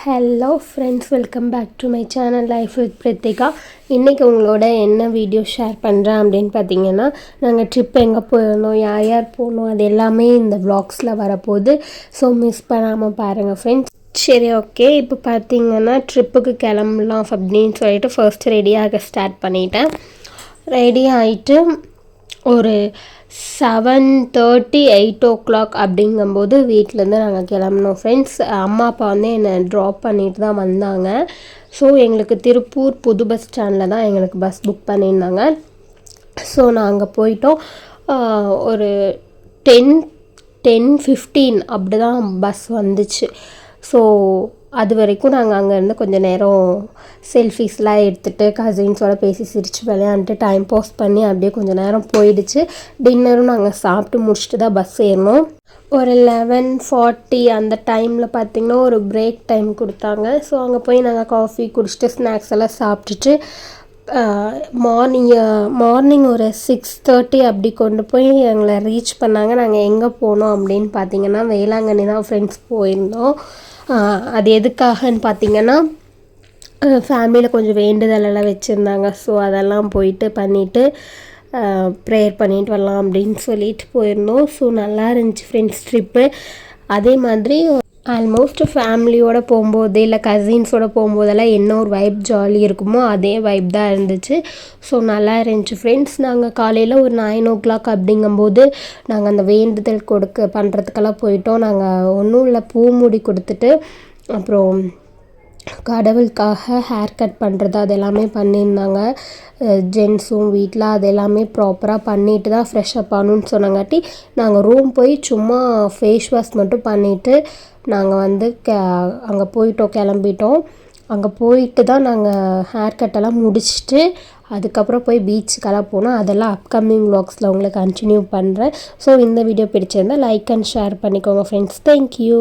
Hello friends, welcome back to my channel life with Prithika. இன்றைக்கி உங்களோட என்ன வீடியோ ஷேர் பண்ணுறேன் அப்படின்னு பார்த்தீங்கன்னா, நாங்கள் ட்ரிப் எங்கே போயிருந்தோம், யார் யார் போனோம், அது எல்லாமே இந்த வ்ளாக்ஸில் வரப்போகுது. ஸோ மிஸ் பண்ணாமல் பாருங்கள் ஃப்ரெண்ட்ஸ். சரி, ஓகே. இப்போ பார்த்தீங்கன்னா ட்ரிப்புக்கு கிளம்பலாம் அப்படின்னு சொல்லிட்டு ஃபர்ஸ்ட் ரெடியாக ஸ்டார்ட் பண்ணிட்டேன். ரெடி ஆகிட்டு ஒரு 7:30 8 அப்படிங்கும்போது வீட்டிலேருந்து நாங்கள் கிளம்பினோம் ஃப்ரெண்ட்ஸ். அம்மா அப்பா வந்து என்னை ட்ராப் பண்ணிட்டு தான் வந்தாங்க. ஸோ எங்களுக்கு திருப்பூர் புது பஸ் ஸ்டாண்டில் தான் எங்களுக்கு பஸ் புக் பண்ணியிருந்தாங்க. ஸோ நாங்கள் போயிட்டோம். ஒரு 10:15 அப்படி தான் பஸ் வந்துச்சு. ஸோ அது வரைக்கும் நாங்கள் அங்கேருந்து கொஞ்சம் நேரம் செல்ஃபீஸ்லாம் எடுத்துகிட்டு கசின்ஸோட பேசி சிரித்து விளையாண்டுட்டு டைம் பாஸ் பண்ணி அப்படியே கொஞ்சம் நேரம் போயிடுச்சு. டின்னரும் நாங்கள் சாப்பிட்டு முடிச்சுட்டு தான் பஸ் ஏறினோம். ஒரு 11:40 அந்த டைமில் பார்த்திங்கன்னா ஒரு பிரேக் டைம் கொடுத்தாங்க. ஸோ அங்கே போய் நாங்கள் காஃபி குடிச்சிட்டு ஸ்நாக்ஸ் எல்லாம் சாப்பிட்டுட்டு மார்னிங் ஒரு 6:30 அப்படி கொண்டு போய் எங்களை ரீச் பண்ணாங்க. நாங்கள் எங்கே போனோம் அப்படின்னு பார்த்திங்கன்னா வேளாங்கண்ணி தான் ஃப்ரெண்ட்ஸ் போயிருந்தோம். அது எதுக்காகன்னு பார்த்திங்கன்னா ஃபேமிலியில் கொஞ்சம் வேண்டுதலெல்லாம் வச்சுருந்தாங்க. ஸோ அதெல்லாம் போயிட்டு பண்ணிவிட்டு ப்ரேயர் பண்ணிட்டு வரலாம் அப்படின்னு சொல்லிட்டு போயிருந்தோம். ஸோ நல்லா இருந்துச்சு ஃப்ரெண்ட்ஸ் ட்ரிப்பு. அதே மாதிரி ஆல்மோஸ்ட் ஃபேமிலியோடு போகும்போது இல்லை கசின்ஸோடு போகும்போதெல்லாம் என்ன ஒரு வைப் ஜாலி இருக்குமோ அதே வைப் தான் இருந்துச்சு. ஸோ நல்லா இருந்துச்சு ஃப்ரெண்ட்ஸ். நாங்கள் காலையில் ஒரு 9 அப்படிங்கும்போது நாங்கள் அந்த வேண்டுதல் பண்ணுறதுக்கெல்லாம் போயிட்டோம். நாங்கள் ஒன்றும் இல்லை, பூ மூடி கொடுத்துட்டு அப்புறம் கடவுளுக்காக ஹேர் கட் பண்ணுறது அது எல்லாமே பண்ணியிருந்தாங்க. ஜென்ஸும் வீட்டில் அது எல்லாமே ப்ராப்பராக பண்ணிட்டு தான் ஃப்ரெஷ்அப் ஆகணுன்னு சொன்னாங்காட்டி நாங்கள் ரூம் போய் சும்மா ஃபேஸ் வாஷ் மட்டும் பண்ணிவிட்டு நாங்கள் வந்து அங்கே போயிட்டோம், கிளம்பிட்டோம். அங்கே போயிட்டு தான் நாங்கள் ஹேர் கட்டெல்லாம் முடிச்சுட்டு அதுக்கப்புறம் போய் பீச்சுக்கெல்லாம் போனோம். அதெல்லாம் அப்கமிங் வ்ளாக்ஸில் உங்களுக்கு கண்டினியூ பண்ணுறேன். ஸோ இந்த வீடியோ பிடிச்சிருந்தால் லைக் அண்ட் ஷேர் பண்ணிக்கோங்க ஃப்ரெண்ட்ஸ். தேங்க்யூ.